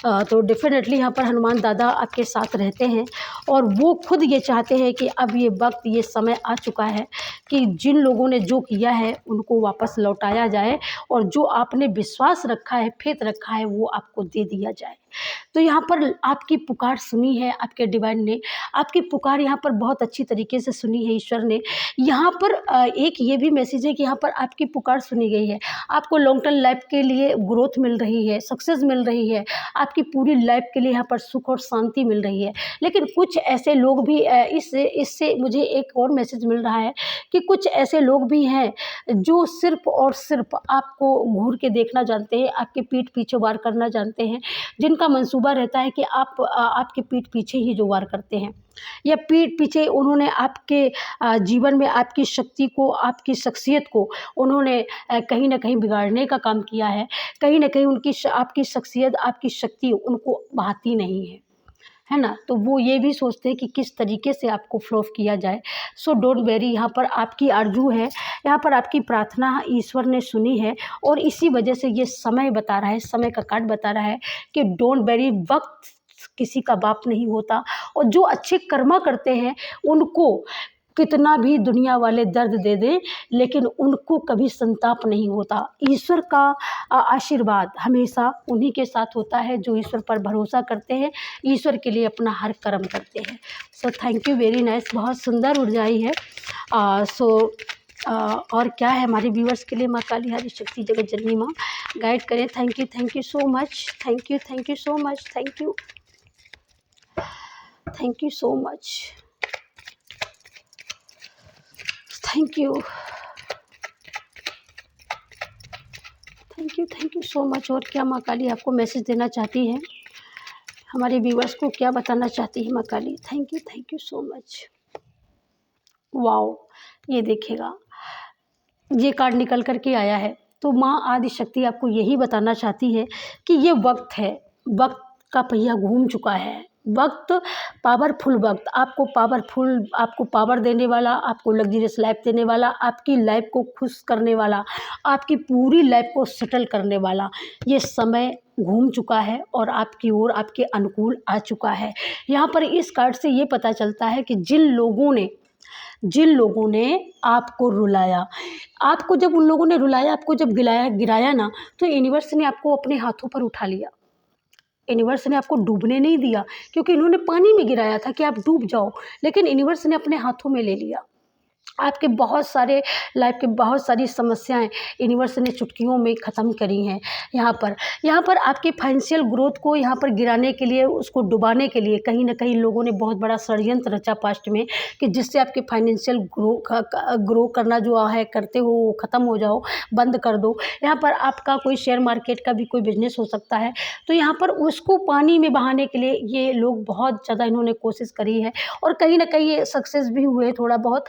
तो डेफिनेटली यहाँ पर हनुमान दादा आपके साथ रहते हैं और वो खुद ये चाहते हैं कि अब ये वक्त, ये समय आ चुका है कि जिन लोगों ने जो किया है उनको वापस लौटाया जाए और जो आपने विश्वास रखा है, फेथ रखा है, वो आपको दे दिया जाए। तो यहाँ पर आपकी पुकार सुनी है आपके डिवाइन ने, आपकी पुकार यहाँ पर बहुत अच्छी तरीके से सुनी है ईश्वर ने। यहाँ पर एक ये भी मैसेज है कि यहाँ पर आपकी पुकार सुनी गई है, आपको लॉन्ग टर्म लाइफ के लिए ग्रोथ मिल रही है, सक्सेस मिल रही है, आपकी पूरी लाइफ के लिए यहाँ पर सुख और शांति मिल रही है। लेकिन कुछ ऐसे लोग भी इससे मुझे एक और मैसेज मिल रहा है कि कुछ ऐसे लोग भी हैं जो सिर्फ और सिर्फ आपको घूर के देखना जानते हैं, आपके पीठ पीछे वार करना जानते हैं, जिनका मंसूबा रहता है कि आपके पीठ पीछे ही जो वार करते हैं, या पीठ पीछे उन्होंने आपके जीवन में आपकी शक्ति को, आपकी शख्सियत को उन्होंने कहीं ना कहीं बिगाड़ने का काम किया है। कहीं ना कहीं आपकी शख्सियत, आपकी शक्ति उनको भाती नहीं है ना। तो वो ये भी सोचते हैं कि किस तरीके से आपको फ्लो ऑफ किया जाए। सो डोंट वेरी, यहाँ पर आपकी आरजू है, यहाँ पर आपकी प्रार्थना ईश्वर ने सुनी है और इसी वजह से ये समय बता रहा है, समय का कार्ड बता रहा है कि डोंट वेरी, वक्त किसी का बाप नहीं होता और जो अच्छे कर्मा करते हैं उनको कितना भी दुनिया वाले दर्द दे दें, लेकिन उनको कभी संताप नहीं होता। ईश्वर का आशीर्वाद हमेशा उन्हीं के साथ होता है जो ईश्वर पर भरोसा करते हैं, ईश्वर के लिए अपना हर कर्म करते हैं। So thank you very nice, बहुत सुंदर ऊर्जाई है। और क्या है हमारे व्यूअर्स के लिए, माँ काली हरि शक्ति जगत जननी माँ गाइड करें। Thank you so much, thank you so much, thank you so much, thank you so much. और क्या माँ काली आपको मैसेज देना चाहती है, हमारे व्यूअर्स को क्या बताना चाहती है माँ Kali? Thank you so much. Wow, ये देखिएगा, ये कार्ड निकल कर के आया है। तो माँ आदि शक्ति आपको यही बताना चाहती है कि ये वक्त है, वक्त का पहिया घूम चुका है, वक्त पावरफुल वक्त, आपको पावर देने वाला, आपको लग्जरियस लाइफ देने वाला, आपकी लाइफ को खुश करने वाला, आपकी पूरी लाइफ को सेटल करने वाला ये समय घूम चुका है और आपकी ओर आपके अनुकूल आ चुका है। यहाँ पर इस कार्ड से ये पता चलता है कि जिन लोगों ने आपको रुलाया, आपको जब उन लोगों ने रुलाया, आपको जब गिराया ना, तो यूनिवर्स ने आपको अपने हाथों पर उठा लिया। यूनिवर्स ने आपको डूबने नहीं दिया, क्योंकि इन्होंने पानी में गिराया था कि आप डूब जाओ, लेकिन यूनिवर्स ने अपने हाथों में ले लिया। आपके बहुत सारे लाइफ के बहुत सारी समस्याएं यूनिवर्स ने चुटकियों में ख़त्म करी हैं। यहाँ पर आपके फाइनेंशियल ग्रोथ को यहाँ पर गिराने के लिए, उसको डुबाने के लिए कहीं ना कहीं लोगों ने बहुत बड़ा षड्यंत्र रचा पास्ट में, कि जिससे आपके फाइनेंशियल ग्रो करना जो है करते हो वो ख़त्म हो जाओ, बंद कर दो। यहाँ पर आपका कोई शेयर मार्केट का भी कोई बिजनेस हो सकता है, तो यहाँ पर उसको पानी में बहाने के लिए ये लोग बहुत ज़्यादा इन्होंने कोशिश करी है, और कहीं ना कहीं ये सक्सेस भी हुए थोड़ा बहुत,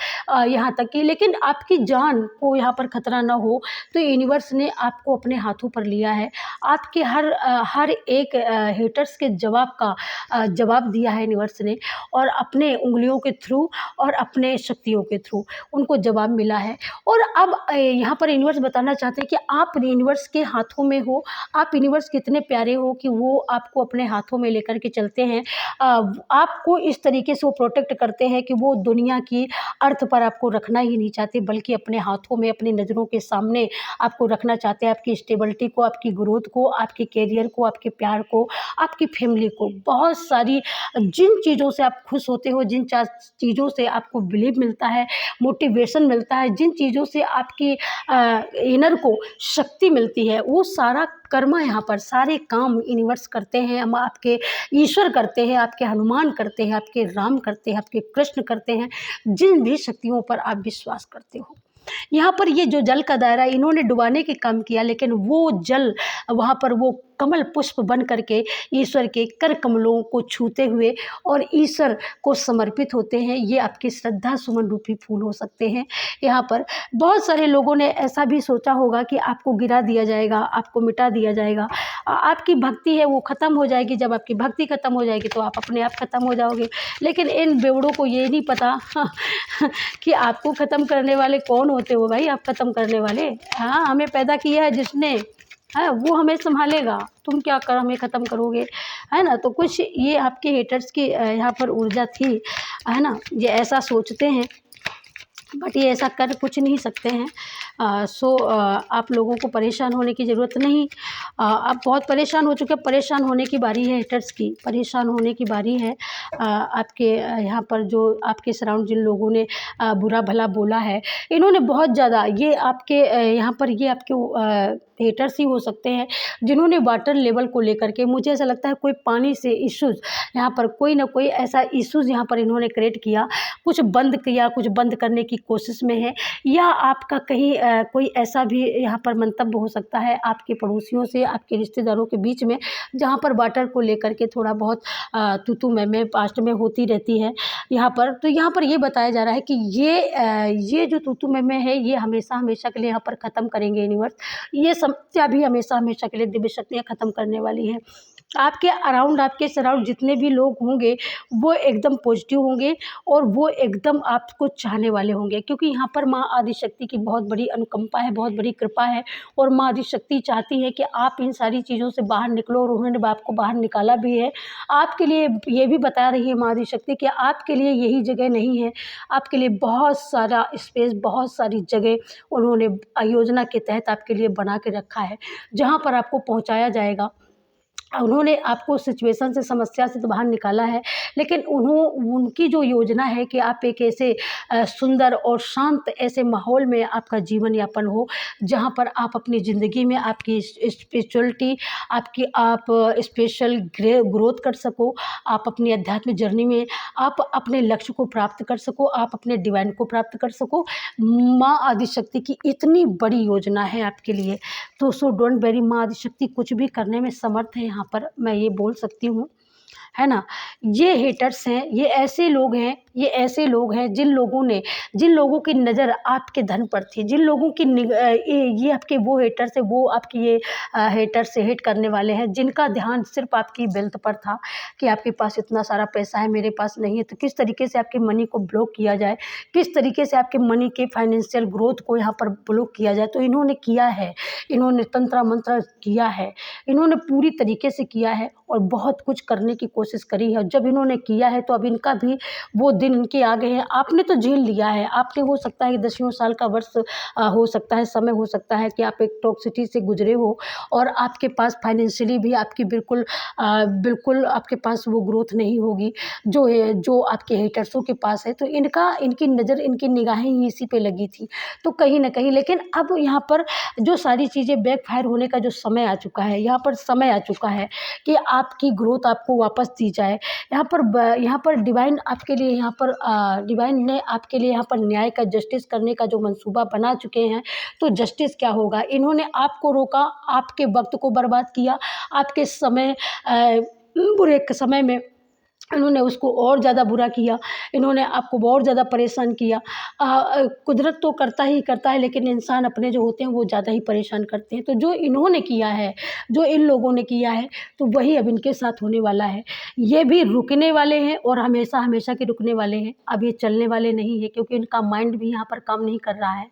यहाँ तक कि, लेकिन आपकी जान को यहाँ पर खतरा ना हो, तो यूनिवर्स ने आपको अपने हाथों पर लिया है। आपके हर एक हेटर्स के जवाब दिया है यूनिवर्स ने, और अपने उंगलियों के थ्रू और अपने शक्तियों के थ्रू उनको जवाब मिला है। और अब यहाँ पर यूनिवर्स बताना चाहते हैं कि आप यूनिवर्स के हाथों में हो, आप यूनिवर्स कितने प्यारे हो कि वो आपको अपने हाथों में लेकर के चलते हैं। आपको इस तरीके से वो प्रोटेक्ट करते हैं कि वो दुनिया की अर्थ पर आपको रखना ही नहीं चाहते, बल्कि अपने हाथों में, अपनी नज़रों के सामने आपको रखना चाहते हैं। आपकी स्टेबिलिटी को, आपकी ग्रोथ को, आपके कैरियर को, आपके प्यार को, आपकी फैमिली को, बहुत सारी जिन चीज़ों से आप खुश होते हो, जिन चीज़ों से आपको बिलीव मिलता है, मोटिवेशन मिलता है, जिन चीज़ों से आपकी इनर को शक्ति मिलती है, वो सारा कर्मा यहाँ पर सारे काम यूनिवर्स करते हैं, हम आपके ईश्वर करते हैं, आपके हनुमान करते हैं, आपके राम करते हैं, आपके कृष्ण करते हैं, जिन भी शक्तियों पर आप विश्वास करते हो। यहाँ पर ये जो जल का दायरा इन्होंने डुबाने के काम किया, लेकिन वो जल वहाँ पर वो कमल पुष्प बन करके ईश्वर के कर कमलों को छूते हुए और ईश्वर को समर्पित होते हैं। ये आपकी श्रद्धा सुमन रूपी फूल हो सकते हैं। यहाँ पर बहुत सारे लोगों ने ऐसा भी सोचा होगा कि आपको गिरा दिया जाएगा, आपको मिटा दिया जाएगा, आपकी भक्ति है वो ख़त्म हो जाएगी। जब आपकी भक्ति ख़त्म हो जाएगी तो आप अपने आप ख़त्म हो जाओगे। लेकिन इन बेवड़ों को ये नहीं पता कि आपको ख़त्म करने वाले कौन होते हो भाई। आप ख़त्म करने वाले, हाँ, हमें पैदा किया है जिसने, है वो हमें संभालेगा। तुम क्या कर हमें ख़त्म करोगे, है ना। तो कुछ ये आपके हेटर्स की यहाँ पर ऊर्जा थी, है ना। ये ऐसा सोचते हैं, बट ये ऐसा कर कुछ नहीं सकते हैं। आप लोगों को परेशान होने की ज़रूरत नहीं। आप बहुत परेशान हो चुके हैं, परेशान होने की बारी है हेटर्स की, परेशान होने की बारी है। आपके यहाँ पर जो आपके सराउंड जिन लोगों ने बुरा भला बोला है, इन्होंने बहुत ज़्यादा ये आपके यहाँ पर ये आपके हेटर्स ही हो सकते हैं जिन्होंने वाटर लेवल को लेकर के, मुझे ऐसा लगता है कोई पानी से इश्यूज़, यहाँ पर कोई ना कोई ऐसा इश्यूज़ यहाँ पर इन्होंने क्रिएट किया, कुछ बंद किया, कुछ बंद करने की कोशिश में है। या आपका कहीं कोई ऐसा भी यहाँ पर मंतव्य हो सकता है आपके पड़ोसियों से, आपके रिश्तेदारों के बीच में, जहाँ पर वाटर को लेकर के थोड़ा बहुत तू मैं पास्ट में होती रहती है यहाँ पर। तो यहाँ पर ये बताया जा रहा है कि ये जो तू मैं है, ये हमेशा हमेशा के लिए यहाँ पर ख़त्म करेंगे यूनिवर्स। ये समस्या भी हमेशा हमेशा के लिए दिव्य शक्तियाँ ख़त्म करने वाली हैं। आपके अराउंड, आपके सराउंड जितने भी लोग होंगे वो एकदम पॉजिटिव होंगे और वो एकदम आपको चाहने वाले होंगे, क्योंकि यहाँ पर माँ आदिशक्ति की बहुत बड़ी अनुकंपा है, बहुत बड़ी कृपा है। और माँ आदिशक्ति चाहती है कि आप इन सारी चीज़ों से बाहर निकलो, और उन्होंने आपको बाहर निकाला भी है। आपके लिए ये भी बता रही है माँ आदिशक्ति कि आपके लिए यही जगह नहीं है, आपके लिए बहुत सारा स्पेस, बहुत सारी जगह उन्होंने योजना के तहत आपके लिए बना के रखा है, जहाँ पर आपको पहुँचाया जाएगा। उन्होंने आपको सिचुएशन से, समस्या से तो बाहर निकाला है, लेकिन उनकी जो योजना है कि आप एक ऐसे सुंदर और शांत ऐसे माहौल में आपका जीवन यापन हो, जहाँ पर आप अपनी ज़िंदगी में आपकी स्पिरिचुअलिटी, आपकी आप स्पेशल ग्रोथ कर सको, आप अपनी आध्यात्मिक जर्नी में आप अपने लक्ष्य को प्राप्त कर सको, आप अपने डिवाइन को प्राप्त कर सको। माँ आदिशक्ति की इतनी बड़ी योजना है आपके लिए, तो सो डोंट वरी, माँ आदिशक्ति कुछ भी करने में समर्थ है, यहाँ पर मैं ये बोल सकती हूँ, है ना। ये हेटर्स हैं, ये ऐसे लोग हैं, ये ऐसे लोग हैं जिन लोगों की नज़र आपके धन पर थी, जिन लोगों की ये आपके वो हेटर्स है, वो आपकी ये हेटर्स से हेट करने वाले हैं, जिनका ध्यान सिर्फ आपकी वेल्थ पर था कि आपके पास इतना सारा पैसा है, मेरे पास नहीं है, तो किस तरीके से आपके मनी को ब्लॉक किया जाए, किस तरीके से आपके मनी के फाइनेंशियल ग्रोथ को यहाँ पर ब्लॉक किया जाए। तो इन्होंने किया है, इन्होंने तंत्र मंत्र किया है, इन्होंने पूरी तरीके से किया है और बहुत कुछ करने की कोशिश करी है। जब इन्होंने किया है तो अब इनका भी वो दिन इनके आ गए हैं। आपने तो झेल लिया है, आपने हो सकता है कि दसियों साल का वर्ष हो सकता है, समय हो सकता है कि आप एक टॉक्सिटी से गुजरे हो और आपके पास फाइनेंशियली भी आपकी बिल्कुल आपके पास वो ग्रोथ नहीं होगी जो है, जो आपके हेटर्सों के पास है। तो इनकी नज़र, इनकी निगाहें ही इसी पे लगी थी। तो कहीं न कहीं, लेकिन अब यहाँ पर जो सारी चीज़ें बैकफायर होने का जो समय आ चुका है, यहाँ पर समय आ चुका है कि आपकी ग्रोथ आपको वापस दी जाए। यहाँ पर डिवाइन आपके लिए, यहाँ पर डिवाइन ने आपके लिए यहाँ पर न्याय का, जस्टिस करने का जो मंसूबा बना चुके हैं। तो जस्टिस क्या होगा, इन्होंने आपको रोका, आपके वक्त को बर्बाद किया, आपके समय बुरे समय में इन्होंने उसको और ज़्यादा बुरा किया, इन्होंने आपको और ज़्यादा परेशान किया। कुदरत तो करता ही करता है, लेकिन इंसान अपने जो होते हैं वो ज़्यादा ही परेशान करते हैं। तो जो इन्होंने किया है, जो इन लोगों ने किया है, तो वही अब इनके साथ होने वाला है। ये भी रुकने वाले हैं और हमेशा हमेशा के रुकने वाले हैं। अब ये चलने वाले नहीं हैं, क्योंकि इनका माइंड भी यहाँ पर काम नहीं कर रहा है।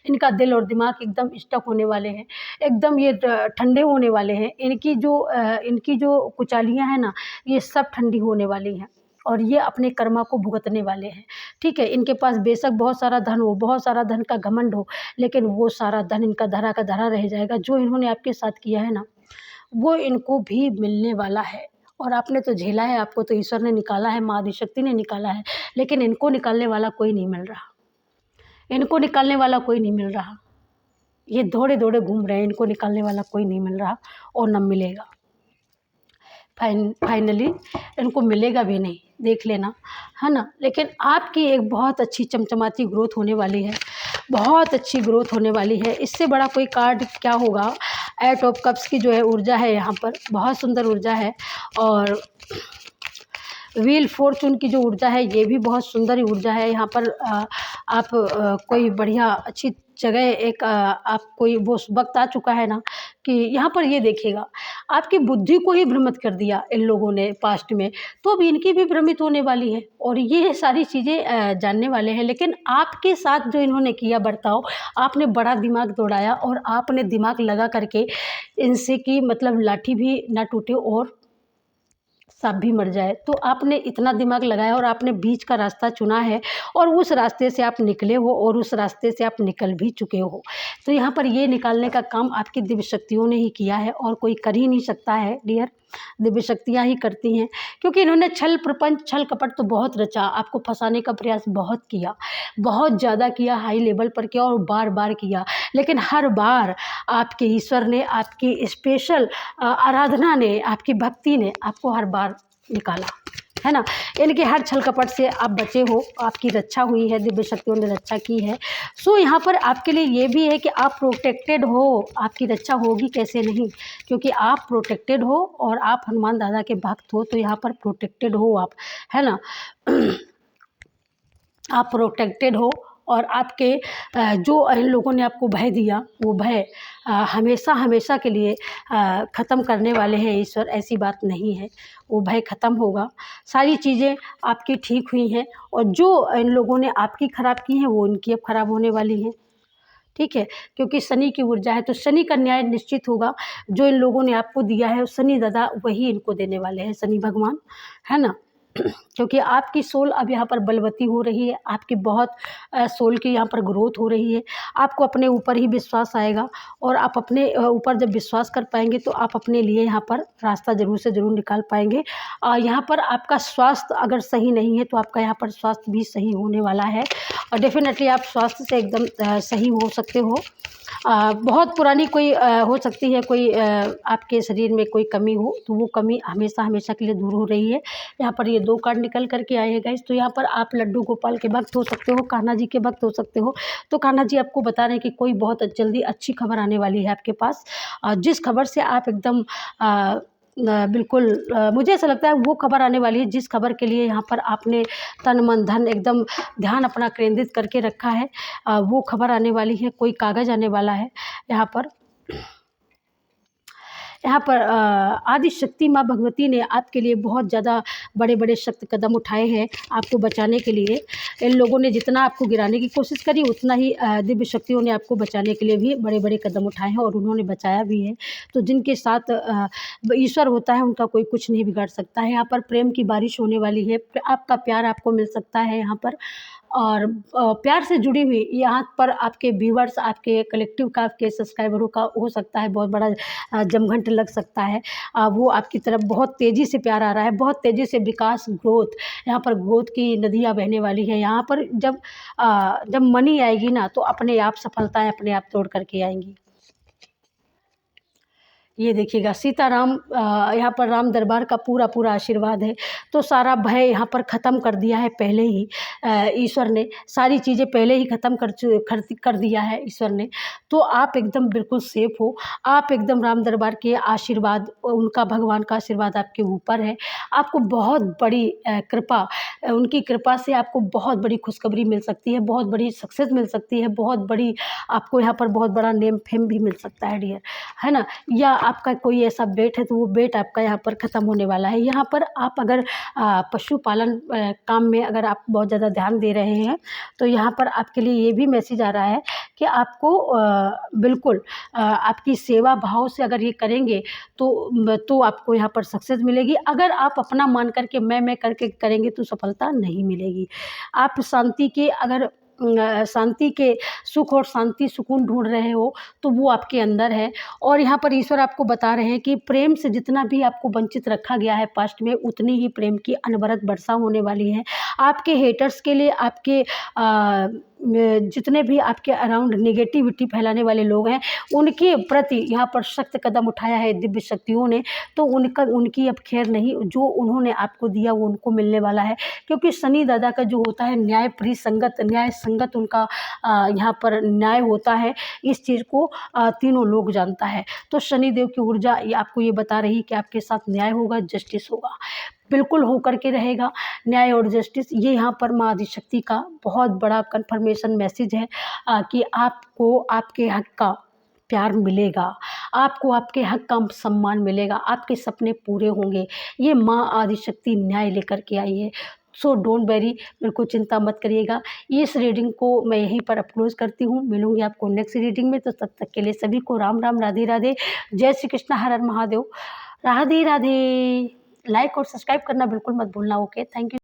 इनका दिल और दिमाग एकदम स्टक होने वाले हैं, एकदम ये ठंडे होने वाले हैं। इनकी जो कुचालियाँ हैं ना, ये सब ठंडी होने वाली हैं और ये अपने कर्मा को भुगतने वाले हैं। ठीक है, इनके पास बेशक बहुत सारा धन हो, बहुत सारा धन का घमंड हो, लेकिन वो सारा धन इनका धरा का धरा रह जाएगा। जो इन्होंने आपके साथ किया है ना, वो इनको भी मिलने वाला है। और आपने तो झेला है, आपको तो ईश्वर ने निकाला है, माँ आदिशक्ति ने निकाला है, लेकिन इनको निकालने वाला कोई नहीं मिल रहा, इनको निकालने वाला कोई नहीं मिल रहा। ये दौड़े-दौड़े घूम रहे हैं, इनको निकालने वाला कोई नहीं मिल रहा और ना मिलेगा। फाइनली इनको मिलेगा भी नहीं, देख लेना, है ना। लेकिन आपकी एक बहुत अच्छी चमचमाती ग्रोथ होने वाली है, बहुत अच्छी ग्रोथ होने वाली है। इससे बड़ा कोई कार्ड क्या होगा। एट ऑफ कप्स की जो है ऊर्जा है यहाँ पर, बहुत सुंदर ऊर्जा है। और व्हील फॉर्चून की जो ऊर्जा है, ये भी बहुत सुंदर ऊर्जा है। यहाँ पर आप कोई बढ़िया अच्छी जगह आप कोई वो वक्त आ चुका है ना कि यहाँ पर ये देखिएगा, आपकी बुद्धि को ही भ्रमित कर दिया इन लोगों ने पास्ट में, तो अब इनकी भी भ्रमित होने वाली है और ये सारी चीज़ें जानने वाले हैं। लेकिन आपके साथ जो इन्होंने किया बर्ताव, आपने बड़ा दिमाग दौड़ाया और आपने दिमाग लगा करके इनसे कि मतलब लाठी भी ना टूटे और सांप भी मर जाए। तो आपने इतना दिमाग लगाया और आपने बीच का रास्ता चुना है और उस रास्ते से आप निकले हो और उस रास्ते से आप निकल भी चुके हो। तो यहाँ पर ये निकालने का काम आपकी दिव्य शक्तियों ने ही किया है और कोई कर ही नहीं सकता है डियर, दिव्य शक्तियाँ ही करती हैं। क्योंकि इन्होंने छल प्रपंच, छल कपट तो बहुत रचा, आपको फंसाने का प्रयास बहुत किया, बहुत ज़्यादा किया, हाई लेवल पर किया और बार-बार किया। लेकिन हर बार आपके ईश्वर ने, आपकी स्पेशल आराधना ने, आपकी भक्ति ने आपको हर बार निकाला, है ना। इनके हर छल कपट से आप बचे हो, आपकी रक्षा हुई है, दिव्य शक्तियों ने रक्षा की है। सो यहाँ पर आपके लिए ये भी है कि आप प्रोटेक्टेड हो, आपकी रक्षा होगी कैसे नहीं, क्योंकि आप प्रोटेक्टेड हो और आप हनुमान दादा के भक्त हो, तो यहाँ पर प्रोटेक्टेड हो आप, है ना। आप प्रोटेक्टेड हो और आपके जो इन लोगों ने आपको भय दिया वो भय हमेशा हमेशा के लिए ख़त्म करने वाले हैं ईश्वर। ऐसी बात नहीं है, वो भय ख़त्म होगा। सारी चीज़ें आपकी ठीक हुई हैं और जो इन लोगों ने आपकी ख़राब की हैं वो इनकी अब ख़राब होने वाली हैं, ठीक है। क्योंकि शनि की ऊर्जा है तो शनि का न्याय निश्चित होगा। जो इन लोगों ने आपको दिया है शनि दादा वही इनको देने वाले हैं, शनि भगवान, है ना। क्योंकि आपकी सोल अब यहाँ पर बलवती हो रही है, आपकी बहुत सोल की यहाँ पर ग्रोथ हो रही है। आपको अपने ऊपर ही विश्वास आएगा और आप अपने ऊपर जब विश्वास कर पाएंगे तो आप अपने लिए यहाँ पर रास्ता ज़रूर से ज़रूर निकाल पाएंगे। यहाँ पर आपका स्वास्थ्य अगर सही नहीं है तो आपका यहाँ पर स्वास्थ्य भी सही होने वाला है और डेफिनेटली आप स्वास्थ्य से एकदम सही हो सकते हो। बहुत पुरानी कोई हो सकती है कोई आपके शरीर में कोई कमी हो तो वो कमी हमेशा हमेशा के लिए दूर हो रही है। यहाँ पर ये 2 कार्ड निकल कर के आए हैं गाइस। तो यहाँ पर आप लड्डू गोपाल के भक्त हो सकते हो, कान्हा जी के भक्त हो सकते हो। तो कान्हा जी आपको बता रहे हैं कि कोई बहुत जल्दी अच्छी खबर आने वाली है आपके पास, जिस खबर से आप एकदम बिल्कुल मुझे ऐसा लगता है वो खबर आने वाली है जिस खबर के लिए यहाँ पर आपने तन मन धन एकदम ध्यान अपना केंद्रित करके रखा है। वो खबर आने वाली है, कोई कागज़ आने वाला है यहाँ पर। यहाँ पर आदि शक्ति माँ भगवती ने आपके लिए बहुत ज़्यादा बड़े बड़े सख्त कदम उठाए हैं आपको बचाने के लिए। इन लोगों ने जितना आपको गिराने की कोशिश करी उतना ही दिव्य शक्तियों ने आपको बचाने के लिए भी बड़े बड़े कदम उठाए हैं और उन्होंने बचाया भी है। तो जिनके साथ ईश्वर होता है उनका कोई कुछ नहीं बिगाड़ सकता है। यहाँ पर प्रेम की बारिश होने वाली है, आपका प्यार आपको मिल सकता है यहाँ पर। और प्यार से जुड़ी हुई यहाँ पर आपके व्यूअर्स, आपके कलेक्टिव का, आपके सब्सक्राइबरों का हो सकता है बहुत बड़ा जमघंट लग सकता है। वो आपकी तरफ बहुत तेज़ी से प्यार आ रहा है, बहुत तेज़ी से विकास, ग्रोथ, यहाँ पर ग्रोथ की नदियाँ बहने वाली है। यहाँ पर जब मनी आएगी ना तो अपने आप सफलताएं अपने आप तोड़ करके आएंगी। ये देखिएगा सीताराम, यहाँ पर राम दरबार का पूरा पूरा आशीर्वाद है। तो सारा भय यहाँ पर ख़त्म कर दिया है पहले ही ईश्वर ने, सारी चीज़ें पहले ही ख़त्म कर दिया है ईश्वर ने। तो आप एकदम बिल्कुल सेफ हो, आप एकदम राम दरबार के आशीर्वाद, उनका भगवान का आशीर्वाद आपके ऊपर है। आपको बहुत बड़ी कृपा, उनकी कृपा से आपको बहुत बड़ी खुशखबरी मिल सकती है, बहुत बड़ी सक्सेस मिल सकती है, बहुत बड़ी आपको यहाँ पर बहुत बड़ा नेम फेम भी मिल सकता है डियर, है ना। या आपका कोई ऐसा बेट है तो वो बेट आपका यहाँ पर ख़त्म होने वाला है। यहाँ पर आप अगर पशुपालन काम में अगर आप बहुत ज़्यादा ध्यान दे रहे हैं तो यहाँ पर आपके लिए ये भी मैसेज आ रहा है कि आपको बिल्कुल आपकी सेवा भाव से अगर ये करेंगे तो आपको यहाँ पर सक्सेस मिलेगी। अगर आप अपना मान करके मैं करके करेंगे तो सफलता नहीं मिलेगी। आप शांति के अगर शांति के सुख और शांति सुकून ढूंढ रहे हो तो वो आपके अंदर है। और यहाँ पर ईश्वर आपको बता रहे हैं कि प्रेम से जितना भी आपको वंचित रखा गया है पास्ट में उतनी ही प्रेम की अनवरत वर्षा होने वाली है। आपके हेटर्स के लिए, आपके जितने भी आपके अराउंड नेगेटिविटी फैलाने वाले लोग हैं उनके प्रति यहाँ पर सख्त कदम उठाया है दिव्य शक्तियों ने। तो उनकी अब खैर नहीं, जो उन्होंने आपको दिया वो उनको मिलने वाला है। क्योंकि शनि दादा का जो होता है न्याय प्रिय संगत, न्याय संगत उनका यहाँ पर न्याय होता है। इस चीज़ को तीनों लोग जानता है। तो शनिदेव की ऊर्जा ये आपको ये बता रही है कि आपके साथ न्याय होगा, जस्टिस होगा, बिल्कुल होकर के रहेगा न्याय और जस्टिस। ये यहाँ पर माँ आदिशक्ति का बहुत बड़ा कन्फर्मेशन मैसेज है कि आपको आपके हक का प्यार मिलेगा, आपको आपके हक का सम्मान मिलेगा, आपके सपने पूरे होंगे। ये माँ आदिशक्ति न्याय लेकर के आई है। सो डोंट वेरी, बिल्कुल चिंता मत करिएगा। इस रीडिंग को मैं यहीं पर अप्रोच करती हूँ। मिलूंगी आपको नेक्स्ट रीडिंग में। तो तब तक के लिए सभी को राम राम, राधे राधे, जय श्री कृष्ण, हर हर महादेव, राधे राधे। लाइक और सब्सक्राइब करना बिल्कुल मत भूलना। Okay, thank you.